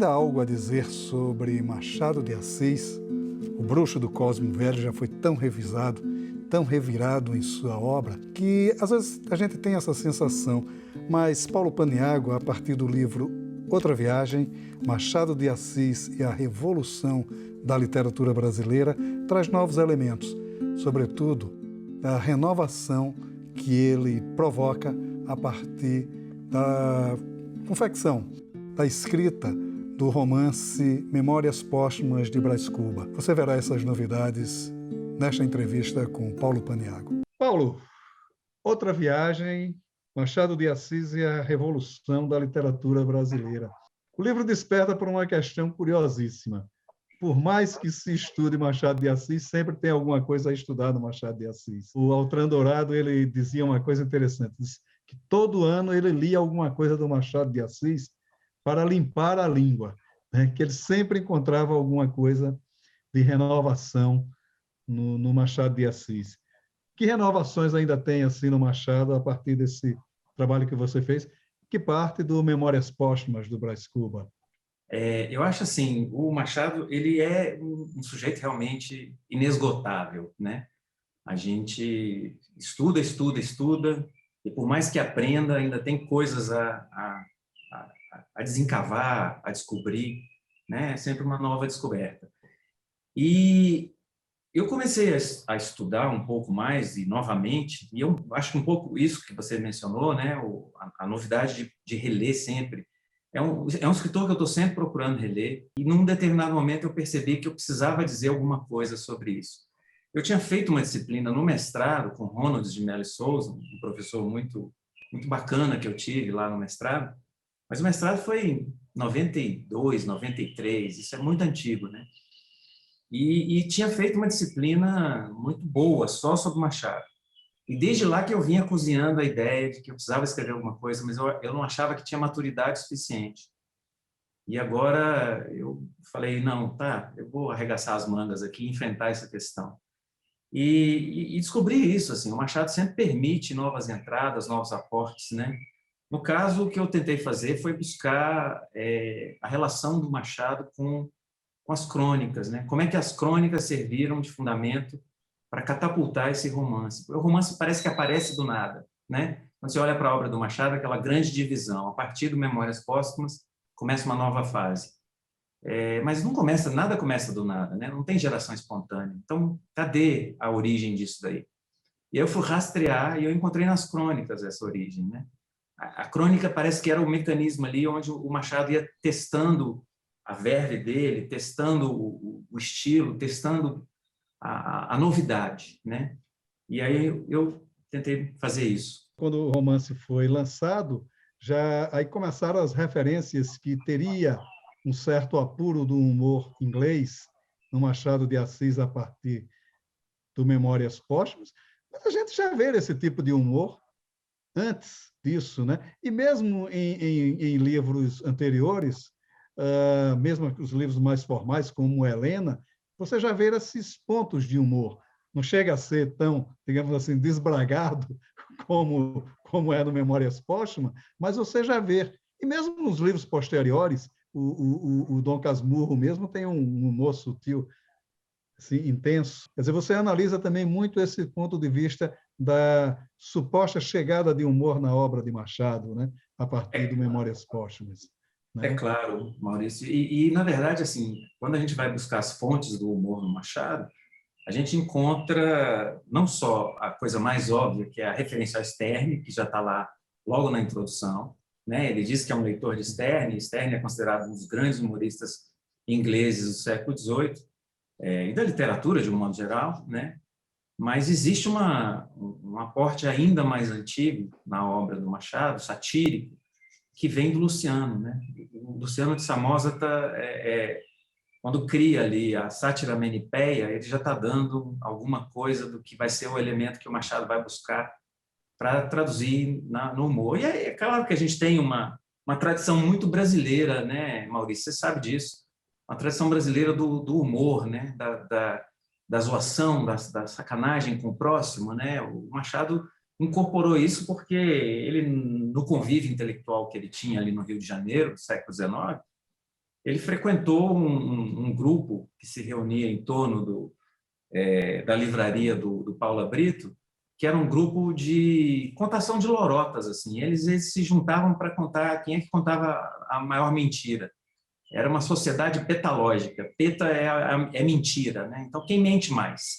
ainda há algo a dizer sobre Machado de Assis? O Bruxo do Cosmo Velho já foi tão revisado, tão revirado em sua obra, que às vezes a gente tem essa sensação. Mas Paulo Paniagua, a partir do livro Outra Viagem, Machado de Assis e a Revolução da Literatura Brasileira, traz novos elementos, sobretudo a renovação que ele provoca a partir da confecção, da escrita do romance Memórias Póstumas de Brás Cuba. Você verá essas novidades nesta entrevista com Paulo Paniagua. Paulo, Outra Viagem, Machado de Assis e a Revolução da Literatura Brasileira. O livro desperta por uma questão curiosíssima. Por mais que se estude Machado de Assis, sempre tem alguma coisa a estudar no Machado de Assis. O Altran Dourado, ele dizia uma coisa interessante, que todo ano ele lia alguma coisa do Machado de Assis para limpar a língua, né? Que ele sempre encontrava alguma coisa de renovação no Machado de Assis. Que renovações ainda tem assim no Machado a partir desse trabalho que você fez, que parte do Memórias Póstumas do Brás Cuba? Eu acho assim, o Machado ele é um sujeito realmente inesgotável, né? A gente estuda, e por mais que aprenda, ainda tem coisas a desencavar, a descobrir, né? É sempre uma nova descoberta. E eu comecei a estudar um pouco mais e novamente, e eu acho que um pouco isso que você mencionou, né? A novidade de reler sempre. É um escritor que eu estou sempre procurando reler, e num determinado momento eu percebi que eu precisava dizer alguma coisa sobre isso. Eu tinha feito uma disciplina no mestrado com Ronald de Mello e Souza, um professor muito, muito bacana que eu tive lá no mestrado, mas o mestrado foi em 92, 93, isso é muito antigo, né? E tinha feito uma disciplina muito boa, só sobre Machado. E desde lá que eu vinha cozinhando a ideia de que eu precisava escrever alguma coisa, mas eu não achava que tinha maturidade suficiente. E agora eu falei, não, tá, eu vou arregaçar as mangas aqui e enfrentar essa questão. E descobri isso, assim, o Machado sempre permite novas entradas, novos aportes, né? No caso, o que eu tentei fazer foi buscar a relação do Machado com as crônicas, né? Como é que as crônicas serviram de fundamento para catapultar esse romance. O romance parece que aparece do nada, né? Quando você olha para a obra do Machado, aquela grande divisão, a partir do Memórias Póstumas, começa uma nova fase. Mas não começa, nada começa do nada, né? Não tem geração espontânea. Então, cadê a origem disso daí? E aí eu fui rastrear e eu encontrei nas crônicas essa origem, né? A crônica parece que era o mecanismo ali onde o Machado ia testando a verve dele, testando o estilo, testando a novidade, né? E aí eu tentei fazer isso. Quando o romance foi lançado, já aí começaram as referências que teria um certo apuro do humor inglês no Machado de Assis a partir do Memórias Póstumas, mas a gente já vê esse tipo de humor antes disso, né? E mesmo em livros anteriores, mesmo os livros mais formais, como Helena, você já vê esses pontos de humor. Não chega a ser tão, digamos assim, desbragado como é no Memórias Póstumas, mas você já vê. E mesmo nos livros posteriores, o Dom Casmurro mesmo tem um humor sutil, assim, intenso. Quer dizer, você analisa também muito esse ponto de vista da suposta chegada de humor na obra de Machado, né? A partir do Memórias Póstumas. Né? É claro, Maurício. Na verdade, assim, quando a gente vai buscar as fontes do humor no Machado, a gente encontra não só a coisa mais óbvia, que é a referência ao Sterne, que já está lá logo na introdução, né? Ele diz que é um leitor de Sterne, Sterne é considerado um dos grandes humoristas ingleses do século XVIII, e da literatura de um modo geral, né? Mas existe um aporte ainda mais antigo na obra do Machado, satírico, que vem do Luciano, né? O Luciano de Samosata, quando cria ali a sátira menipéia, ele já está dando alguma coisa do que vai ser o elemento que o Machado vai buscar para traduzir no humor. E é claro que a gente tem uma tradição muito brasileira, né, Maurício? Você sabe disso. Uma tradição brasileira do humor, né? Da zoação, da sacanagem com o próximo, né? O Machado incorporou isso porque ele, no convívio intelectual que ele tinha ali no Rio de Janeiro, do século XIX, ele frequentou um grupo que se reunia em torno da livraria do Paula Brito, que era um grupo de contação de lorotas, assim. Eles se juntavam para contar quem é que contava a maior mentira. Era uma sociedade petalógica. Peta é mentira, né? Então, quem mente mais?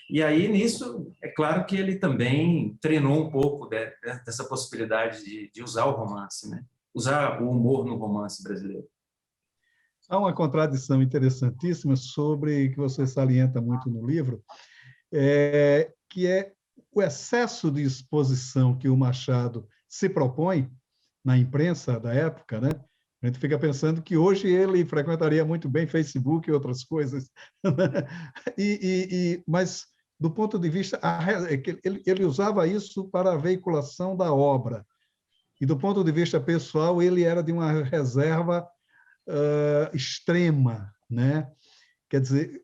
E aí, nisso, é claro que ele também treinou um pouco dessa possibilidade de usar o romance, né? Usar o humor no romance brasileiro. Há uma contradição interessantíssima sobre que você salienta muito no livro, que é o excesso de exposição que o Machado se propõe na imprensa da época, né? A gente fica pensando que hoje ele frequentaria muito bem Facebook e outras coisas, né? Mas, do ponto de vista, ele usava isso para a veiculação da obra. E, do ponto de vista pessoal, ele era de uma reserva extrema, né? Quer dizer,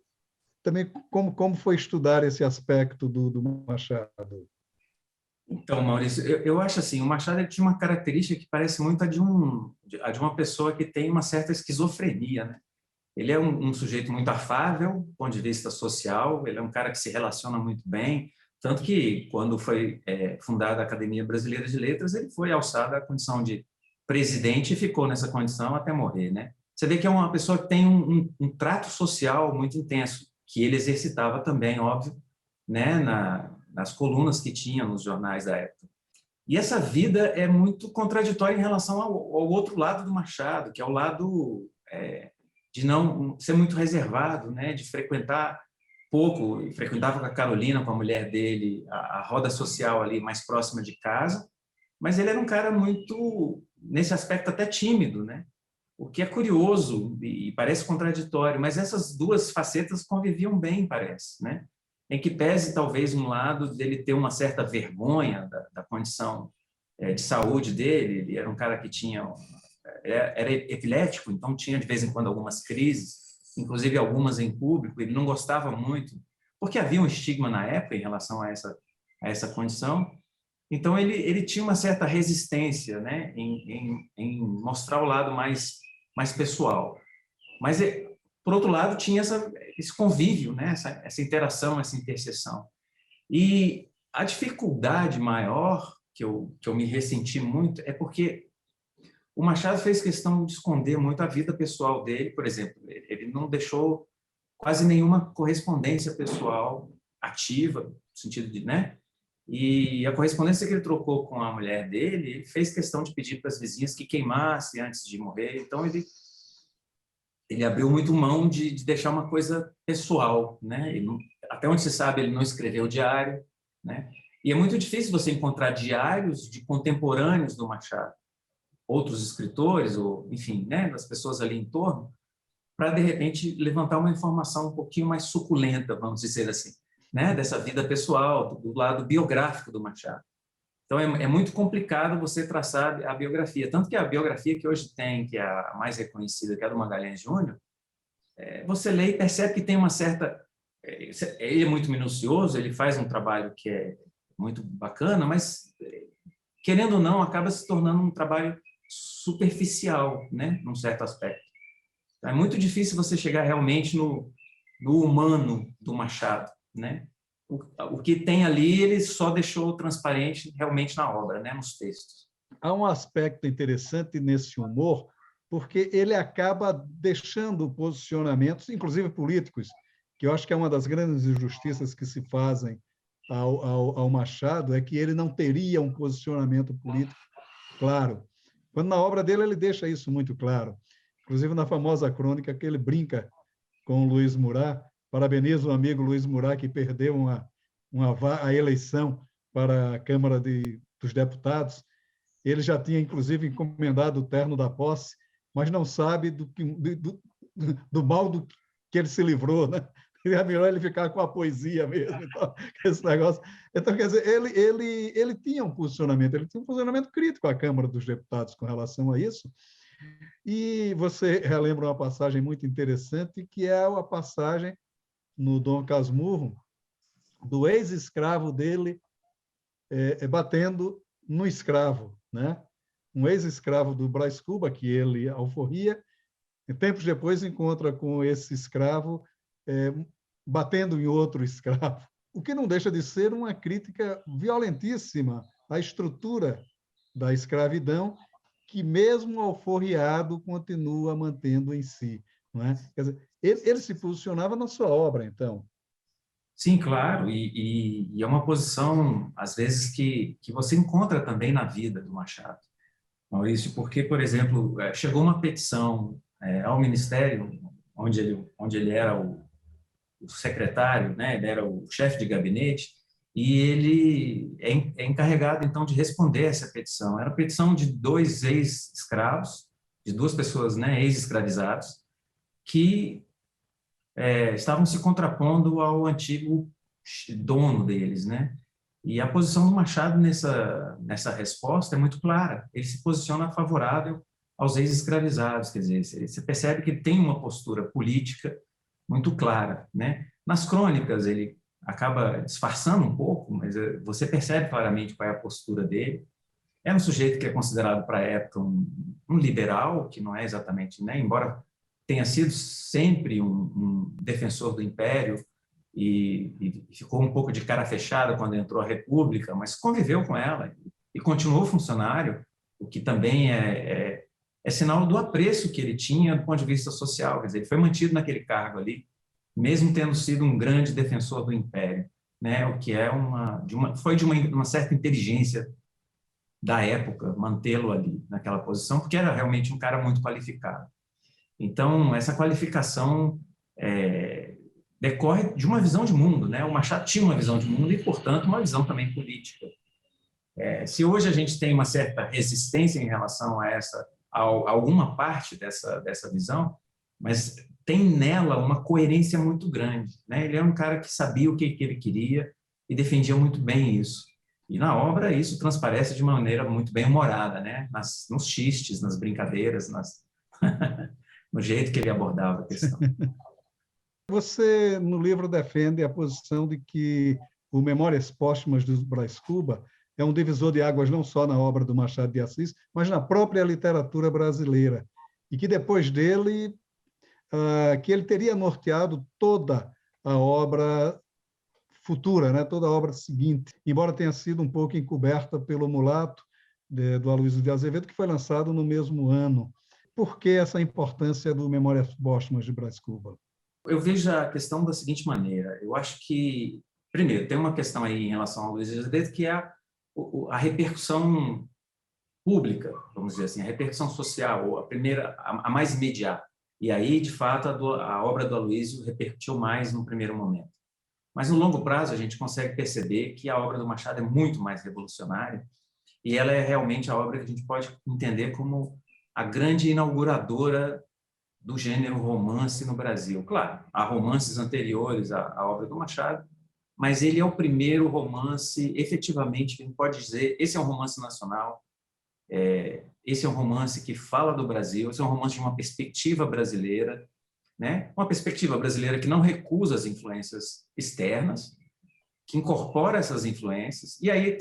também como foi estudar esse aspecto do Machado? Então, Maurício, eu acho assim, o Machado ele tinha uma característica que parece muito a de uma pessoa que tem uma certa esquizofrenia, né? Ele é um sujeito muito afável, do ponto de vista social, ele é um cara que se relaciona muito bem, tanto que, quando foi fundada a Academia Brasileira de Letras, ele foi alçado à condição de presidente e ficou nessa condição até morrer, né? Você vê que é uma pessoa que tem um trato social muito intenso, que ele exercitava também, óbvio, né, nas colunas que tinha nos jornais da época. E essa vida é muito contraditória em relação ao outro lado do Machado, que é o lado de não ser muito reservado, né, de frequentar pouco. Frequentava com a Carolina, com a mulher dele, a roda social ali mais próxima de casa, mas ele era um cara muito, nesse aspecto, até tímido, né? O que é curioso e parece contraditório, mas essas duas facetas conviviam bem, parece, né? Em que pese talvez um lado dele ter uma certa vergonha da condição de saúde dele. Ele era um cara que era epilético, então tinha de vez em quando algumas crises, inclusive algumas em público. Ele não gostava muito, porque havia um estigma na época em relação a essa condição. Então ele tinha uma certa resistência, né, em mostrar o lado mais pessoal. Mas, por outro lado, tinha esse convívio, né? Essa interação, essa interseção. E a dificuldade maior que eu me ressenti muito é porque o Machado fez questão de esconder muito a vida pessoal dele. Por exemplo, ele não deixou quase nenhuma correspondência pessoal ativa, no sentido de, né? E a correspondência que ele trocou com a mulher dele, ele fez questão de pedir para as vizinhas que queimasse antes de morrer. Então, ele abriu muito mão de deixar uma coisa pessoal, né? Até onde se sabe, ele não escreveu diário, né? E é muito difícil você encontrar diários de contemporâneos do Machado, outros escritores, ou, enfim, né, das pessoas ali em torno, para, de repente, levantar uma informação um pouquinho mais suculenta, vamos dizer assim, né? Dessa vida pessoal, do lado biográfico do Machado. Então, é muito complicado você traçar a biografia. Tanto que a biografia que hoje tem, que é a mais reconhecida, que é a do Magalhães Júnior, você lê e percebe que tem uma certa... Ele é muito minucioso, ele faz um trabalho que é muito bacana, mas, querendo ou não, acaba se tornando um trabalho superficial, né, num certo aspecto. É muito difícil você chegar realmente no humano do Machado, né? O que tem ali, ele só deixou transparente realmente na obra, né? Nos textos. Há um aspecto interessante nesse humor, porque ele acaba deixando posicionamentos, inclusive políticos, que eu acho que é uma das grandes injustiças que se fazem ao Machado, é que ele não teria um posicionamento político claro. Quando na obra dele ele deixa isso muito claro. Inclusive na famosa crônica que ele brinca com o Luiz Murat, parabeniza o amigo Luiz Murat, que perdeu a eleição para a Câmara dos Deputados. Ele já tinha, inclusive, encomendado o terno da posse, mas não sabe do mal do que ele se livrou, né? É melhor ele ficar com a poesia mesmo, então, esse negócio. Então, quer dizer, ele tinha um posicionamento crítico à Câmara dos Deputados com relação a isso. E você relembra uma passagem muito interessante, que é a passagem no Dom Casmurro, do ex-escravo dele batendo no escravo, né? Um ex-escravo do Brás Cuba, que ele alforria, E tempos depois encontra com esse escravo batendo em outro escravo, o que não deixa de ser uma crítica violentíssima à estrutura da escravidão, que mesmo alforriado continua mantendo em si, não é? Quer dizer, ele se posicionava na sua obra, então. Sim, claro, e é uma posição, às vezes, que você encontra também na vida do Machado, Maurício, porque, por exemplo, chegou uma petição ao Ministério, onde ele era o secretário, né, ele era o chefe de gabinete, e ele é encarregado, então, de responder essa petição. Era a petição de dois ex-escravos, de duas pessoas, né, ex-escravizados, que estavam se contrapondo ao antigo dono deles, né? E a posição do Machado nessa resposta é muito clara. Ele se posiciona favorável aos ex-escravizados, quer dizer, você percebe que ele tem uma postura política muito clara, né? Nas crônicas ele acaba disfarçando um pouco, mas você percebe claramente qual é a postura dele. É um sujeito que é considerado para a época um liberal, que não é exatamente, né? Embora tenha sido sempre um defensor do Império e ficou um pouco de cara fechada quando entrou a República, mas conviveu com ela e continuou funcionário, o que também é sinal do apreço que ele tinha do ponto de vista social. Quer dizer, ele foi mantido naquele cargo ali, mesmo tendo sido um grande defensor do Império, né? O que é foi de uma certa inteligência da época mantê-lo ali naquela posição, porque era realmente um cara muito qualificado. Então, essa qualificação decorre de uma visão de mundo, né? O Machado tinha uma visão de mundo e, portanto, uma visão também política. Se hoje a gente tem uma certa resistência em relação a alguma parte dessa visão, mas tem nela uma coerência muito grande, né? Ele é um cara que sabia o que ele queria e defendia muito bem isso. E na obra isso transparece de maneira muito bem humorada, né? Nos xistes, nas brincadeiras, no jeito que ele abordava a questão. Você, no livro, defende a posição de que o Memórias Póstumas do Brás Cuba é um divisor de águas não só na obra do Machado de Assis, mas na própria literatura brasileira, e que depois dele, que ele teria norteado toda a obra futura, né? Toda a obra seguinte, embora tenha sido um pouco encoberta pelo Mulato, do Aloysio de Azevedo, que foi lançado no mesmo ano. Por que essa importância do Memórias Póstumas de Brás Cuba? Eu vejo a questão da seguinte maneira. Eu acho que, primeiro, tem uma questão aí em relação ao Luiz de Azevedo, que é a repercussão pública, vamos dizer assim, a repercussão social, a primeira, a mais imediata. E aí, de fato, a obra do Aloysio repercutiu mais no primeiro momento. Mas no longo prazo a gente consegue perceber que a obra do Machado é muito mais revolucionária e ela é realmente a obra que a gente pode entender como a grande inauguradora do gênero romance no Brasil. Claro, há romances anteriores à obra do Machado, mas ele é o primeiro romance, efetivamente, que a gente pode dizer, esse é um romance nacional, esse é um romance que fala do Brasil, esse é um romance de uma perspectiva brasileira, né? Uma perspectiva brasileira que não recusa as influências externas, que incorpora essas influências, e aí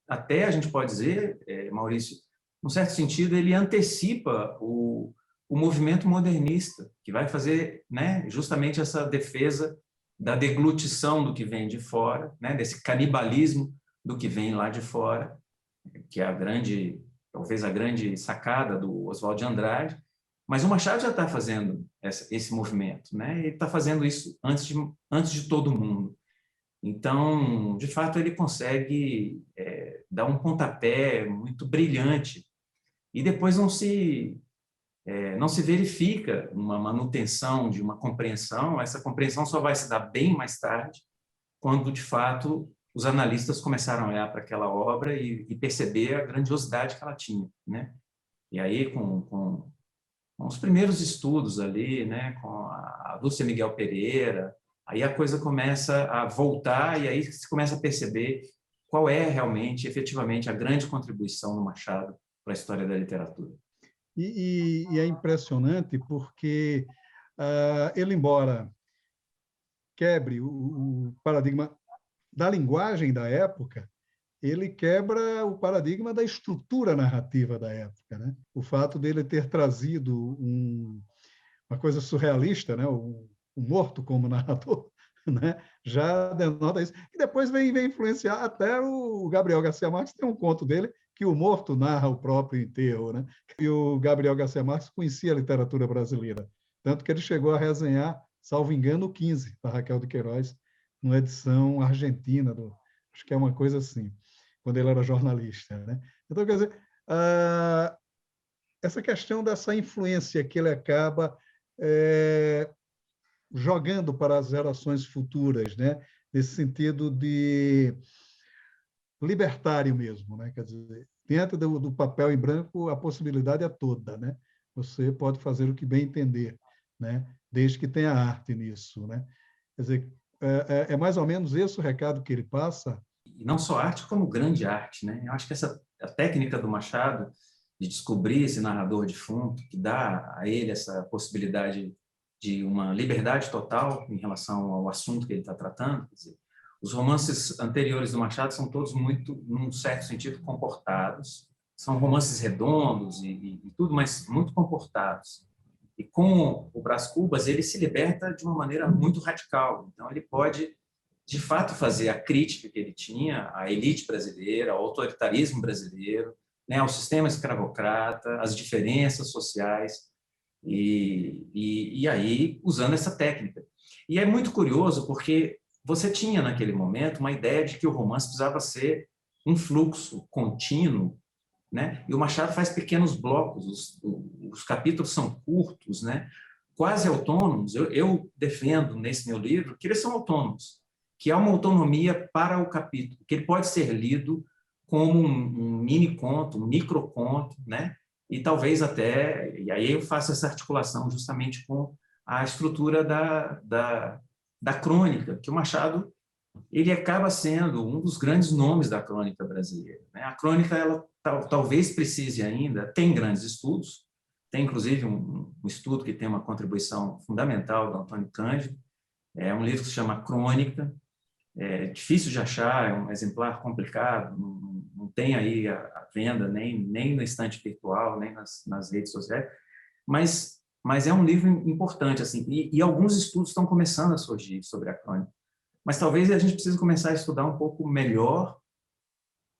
até a gente pode dizer, Maurício, num certo sentido, ele antecipa o movimento modernista, que vai fazer, né, justamente essa defesa da deglutição do que vem de fora, né, desse canibalismo do que vem lá de fora, que é talvez a grande sacada do Oswald de Andrade. Mas o Machado já está fazendo esse movimento, né? Ele está fazendo isso antes de todo mundo. Então, de fato, ele consegue dar um pontapé muito brilhante e depois não se verifica uma manutenção de uma compreensão. Essa compreensão só vai se dar bem mais tarde, quando, de fato, os analistas começaram a olhar para aquela obra e perceber a grandiosidade que ela tinha, né? E aí, com os primeiros estudos ali, né, com a Lúcia Miguel Pereira, aí a coisa começa a voltar e aí se começa a perceber qual é realmente, efetivamente, a grande contribuição do Machado para a história da literatura. E é impressionante porque ele, embora quebre o paradigma da linguagem da época, ele quebra o paradigma da estrutura narrativa da época, né? O fato dele ter trazido uma coisa surrealista, né? O morto como narrador, né? Já denota isso. E depois vem influenciar até o Gabriel Garcia Marques, tem um conto dele que o morto narra o próprio enterro, né? E o Gabriel Garcia Marques conhecia a literatura brasileira, tanto que ele chegou a resenhar, salvo engano, o 15, da Raquel de Queiroz, numa edição argentina, acho que é uma coisa assim, quando ele era jornalista, né? Então, quer dizer, essa questão dessa influência que ele acaba jogando para as gerações futuras, né? Nesse sentido de libertário mesmo, né? Quer dizer, dentro do papel em branco, a possibilidade é toda, né? Você pode fazer o que bem entender, né? Desde que tenha arte nisso, né? Quer dizer, é mais ou menos esse o recado que ele passa. E não só arte, como grande arte, né? Eu acho que a técnica do Machado de descobrir esse narrador defunto, que dá a ele essa possibilidade de uma liberdade total em relação ao assunto que ele está tratando. Quer dizer, os romances anteriores do Machado são todos muito, num certo sentido, comportados. São romances redondos e tudo, mas muito comportados. E com o Brás Cubas, ele se liberta de uma maneira muito radical. Então, ele pode, de fato, fazer a crítica que ele tinha à elite brasileira, ao autoritarismo brasileiro, né, ao sistema escravocrata, às diferenças sociais, e aí usando essa técnica. E é muito curioso porque você tinha naquele momento uma ideia de que o romance precisava ser um fluxo contínuo, né? E o Machado faz pequenos blocos, os capítulos são curtos, né? Quase autônomos. Eu defendo nesse meu livro que eles são autônomos, que há uma autonomia para o capítulo, que ele pode ser lido como um mini conto, um microconto, né? E talvez até, e aí eu faço essa articulação justamente com a estrutura da crônica, que o Machado ele acaba sendo um dos grandes nomes da crônica brasileira, né? A crônica, ela talvez precise ainda, tem grandes estudos, tem inclusive um estudo que tem uma contribuição fundamental do Antônio Cândido, é um livro que se chama Crônica, é difícil de achar, é um exemplar complicado, não tem aí a venda nem na estante virtual, nem nas redes sociais, mas é um livro importante, assim, e alguns estudos estão começando a surgir sobre a crônica. Mas talvez a gente precise começar a estudar um pouco melhor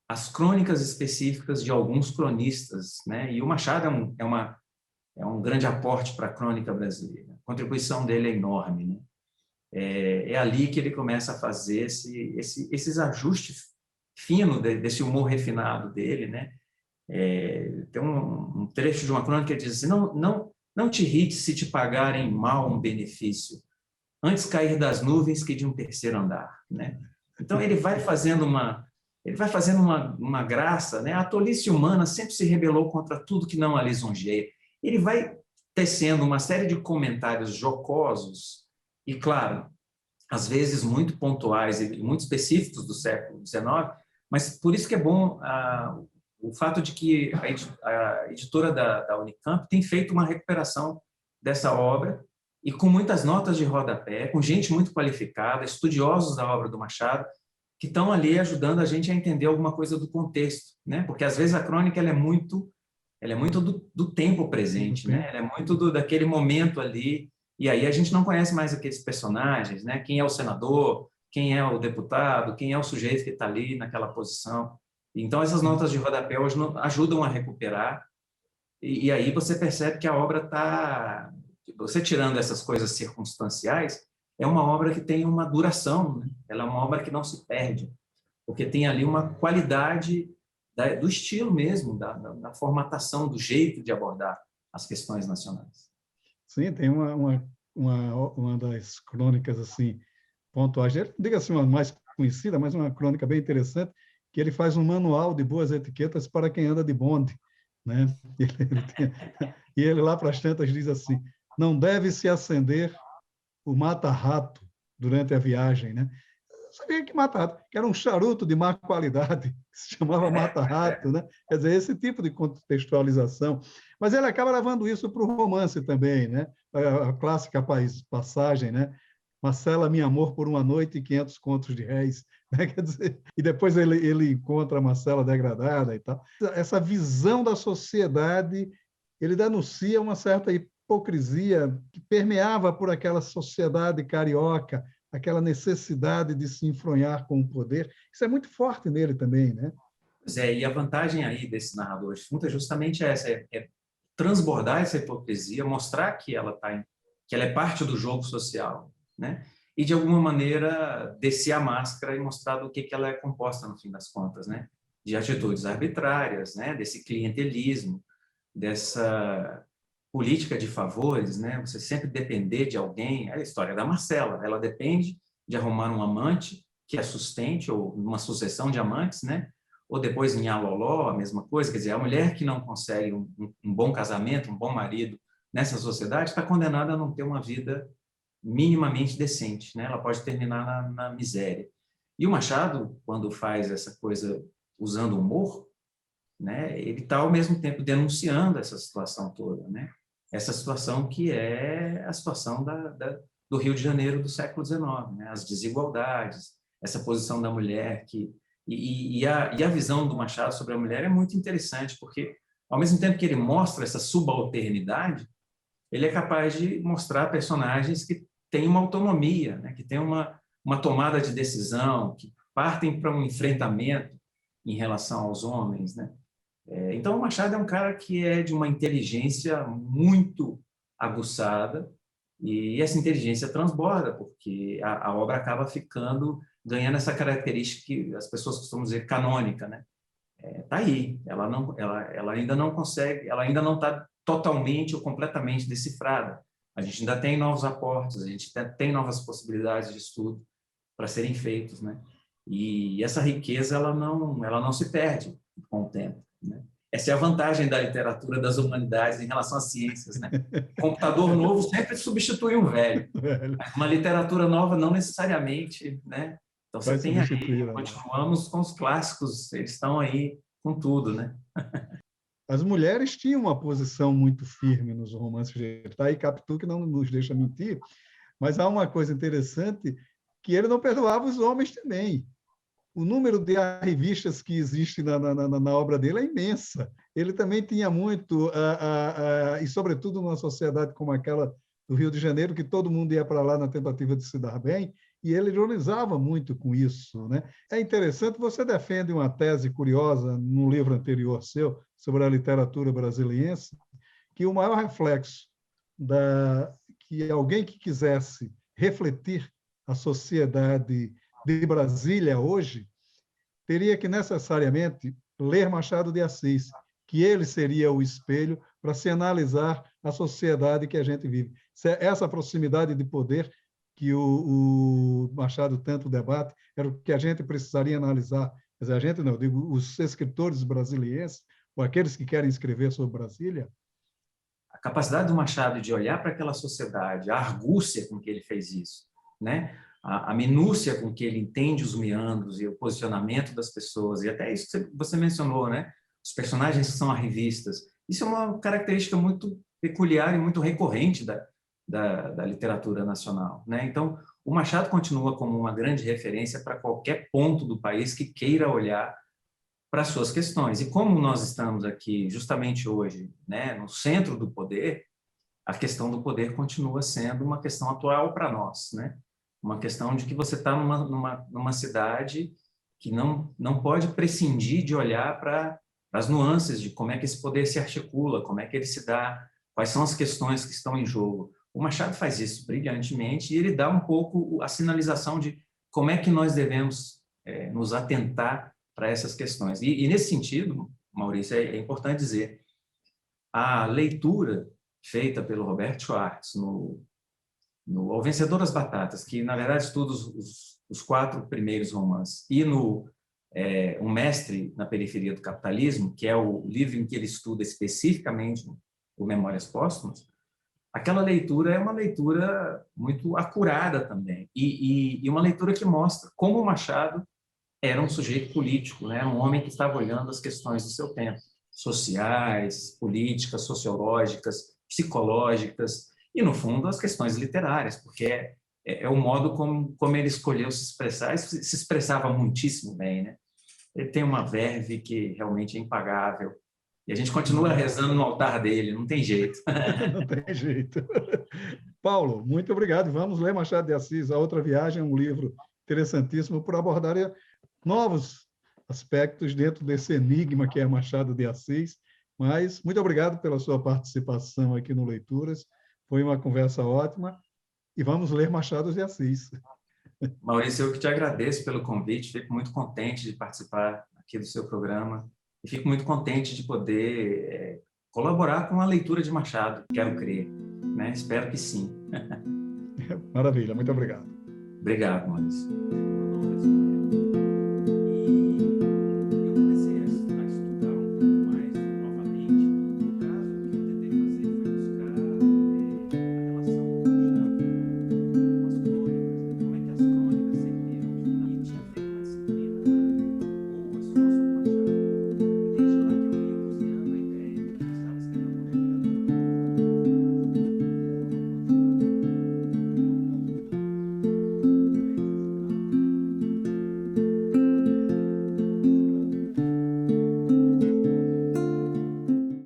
as crônicas específicas de alguns cronistas, né? E o Machado é um grande aporte para a crônica brasileira. A contribuição dele é enorme, né? É ali que ele começa a fazer esses ajustes finos desse humor refinado dele, né? Tem um trecho de uma crônica que diz assim: não te irrites se te pagarem mal um benefício, antes cair das nuvens que de um terceiro andar, né? Então ele vai fazendo uma graça, né? A tolice humana sempre se rebelou contra tudo que não a lisonjeia. Ele vai tecendo uma série de comentários jocosos e, claro, às vezes muito pontuais e muito específicos do século XIX, mas por isso que é bom o fato de que a editora da Unicamp tem feito uma recuperação dessa obra e com muitas notas de rodapé, com gente muito qualificada, estudiosos da obra do Machado, que estão ali ajudando a gente a entender alguma coisa do contexto, né? Porque às vezes a crônica ela é muito do tempo presente, né? Ela é muito daquele momento ali, e aí a gente não conhece mais aqueles personagens, né? Quem é o senador, quem é o deputado, quem é o sujeito que está ali naquela posição. Então essas notas de rodapé hoje ajudam a recuperar, e aí você percebe que a obra está, você tirando essas coisas circunstanciais, é uma obra que tem uma duração, né? Ela é uma obra que não se perde, porque tem ali uma qualidade do estilo mesmo, da formatação, do jeito de abordar as questões nacionais. Sim, tem uma das crônicas assim pontuais, diga assim, uma mais conhecida, mas uma crônica bem interessante, que ele faz um manual de boas etiquetas para quem anda de bonde, né? E ele lá para as tantas diz assim: não deve se acender o mata-rato durante a viagem, né? Eu sabia que mata-rato, que era um charuto de má qualidade, que se chamava mata-rato, né? Quer dizer, esse tipo de contextualização. Mas ele acaba levando isso para o romance também, né? A clássica passagem, né? Marcela, meu amor, por uma noite e 500 contos de réis. Né? Quer dizer, e depois ele encontra a Marcela degradada e tal. Essa visão da sociedade, ele denuncia uma certa hipocrisia que permeava por aquela sociedade carioca, aquela necessidade de se enfronhar com o poder. Isso é muito forte nele também, né? Pois é, e a vantagem aí desse narrador defunto é justamente essa, é transbordar essa hipocrisia, mostrar que que ela é parte do jogo social, né? E, de alguma maneira, descer a máscara e mostrar do que ela é composta, no fim das contas, né? De atitudes arbitrárias, né? Desse clientelismo, dessa política de favores, né? Você sempre depender de alguém. É a história da Marcela, ela depende de arrumar um amante que a sustente, ou uma sucessão de amantes, né? Ou depois em Aloló, a mesma coisa. Quer dizer, a mulher que não consegue um bom casamento, um bom marido nessa sociedade, está condenada a não ter uma vida minimamente decente, né? Ela pode terminar na miséria. E o Machado, quando faz essa coisa usando humor, né, ele está ao mesmo tempo denunciando essa situação toda, né? Essa situação que é a situação do Rio de Janeiro do século XIX, né? As desigualdades, essa posição da mulher e a visão do Machado sobre a mulher é muito interessante, porque ao mesmo tempo que ele mostra essa subalternidade, ele é capaz de mostrar personagens que têm uma autonomia, né? Que têm uma tomada de decisão, que partem para um enfrentamento em relação aos homens, né? Então, o Machado é um cara que é de uma inteligência muito aguçada, e essa inteligência transborda, porque a obra acaba ganhando essa característica que as pessoas costumam dizer canônica, né? Tá aí, ela ainda não consegue, ela ainda não está totalmente ou completamente decifrada. A gente ainda tem novos aportes, a gente tem novas possibilidades de estudo para serem feitos, né? E essa riqueza ela não se perde com o tempo, né? Essa é a vantagem da literatura das humanidades em relação às ciências, né? Computador novo sempre substitui um velho, mas uma literatura nova não necessariamente, né? Então Vai você tem aí, substituir, né? continuamos com os clássicos, eles estão aí com tudo, né? As mulheres tinham uma posição muito firme nos romances de Tá? E Capitu, que não nos deixa mentir, mas há uma coisa interessante, que ele não perdoava os homens também. O número de revistas que existe na obra dele é imensa. Ele também tinha muito, e sobretudo numa sociedade como aquela do Rio de Janeiro, que todo mundo ia para lá na tentativa de se dar bem, e ele ironizava muito com isso, né? É interessante, você defende uma tese curiosa num livro anterior seu, sobre a literatura brasiliense, que o maior reflexo que alguém que quisesse refletir a sociedade de Brasília hoje teria que necessariamente ler Machado de Assis, que ele seria o espelho para se analisar a sociedade que a gente vive. Essa proximidade de poder que o Machado tanto debate era o que a gente precisaria analisar. Quer dizer, a gente não, digo, os escritores brasileiros, ou aqueles que querem escrever sobre Brasília. A capacidade do Machado de olhar para aquela sociedade, a argúcia com que ele fez isso, né? A minúcia com que ele entende os meandros e o posicionamento das pessoas, e até isso que você mencionou, né? Os personagens que são arrivistas. Isso é uma característica muito peculiar e muito recorrente da literatura nacional, né? Então, o Machado continua como uma grande referência para qualquer ponto do país que queira olhar para as suas questões. E como nós estamos aqui justamente hoje, né, no centro do poder, a questão do poder continua sendo uma questão atual para nós, né? Uma questão de que você está numa cidade que não pode prescindir de olhar para as nuances de como é que esse poder se articula, como é que ele se dá, quais são as questões que estão em jogo. O Machado faz isso brilhantemente e ele dá um pouco a sinalização de como é que nós devemos nos atentar para essas questões. E nesse sentido, Maurício, é importante dizer, a leitura feita pelo Roberto Schwartz no O Vencedor das Batatas, que na verdade estuda os 4 primeiros romances, e no Um Mestre na Periferia do Capitalismo, que é o livro em que ele estuda especificamente o Memórias Póstumas, aquela leitura é uma leitura muito acurada também, e uma leitura que mostra como o Machado era um sujeito político, né? Um homem que estava olhando as questões do seu tempo, sociais, políticas, sociológicas, psicológicas e, no fundo, as questões literárias, porque é o modo como ele escolheu se expressar, e se expressava muitíssimo bem, né? Ele tem uma verve que realmente é impagável E a gente continua rezando no altar dele, não tem jeito. Não tem jeito. Paulo, muito obrigado. Vamos ler Machado de Assis, A Outra Viagem, um livro interessantíssimo por abordar novos aspectos dentro desse enigma que é Machado de Assis. Mas muito obrigado pela sua participação aqui no Leituras. Foi uma conversa ótima e vamos ler Machado de Assis. Maurício, eu que te agradeço pelo convite, fico muito contente de participar aqui do seu programa e fico muito contente de poder colaborar com a leitura de Machado, quero crer, né? Espero que sim. Maravilha, muito obrigado. Obrigado, Maurício.